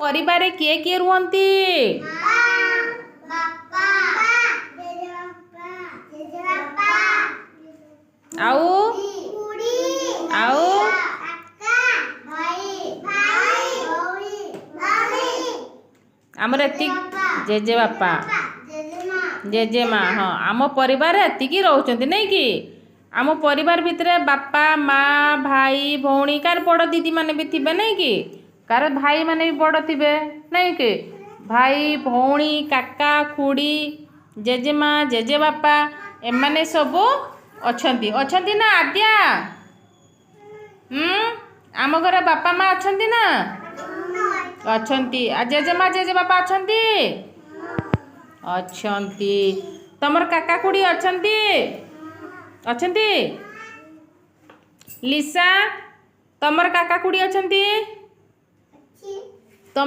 परिवार किए किए रुहंती आउ आउ आमर एति जेजे बापा जेजेमा हाँ आम परिवार एतिकी रोचंती नहीं कि आम परिवार भितर बापा माँ भाई भौणी कार बड़ दीदी माने भी थिबे नहीं कि कार भाई माने भी बड़ थिबे नहीं कि भाई भौणी काका खुड़ी जेजेमा जेजे बापा एमाने सब अछंती अछंती ना आद्या आम घर बापा माँ अछंती ना अछंती आ जेजेमा जेजे बापा अछंती अछंती तमर काका खुड़ी अछंती अछंती लिसा तमर काका खुड़ी अछंती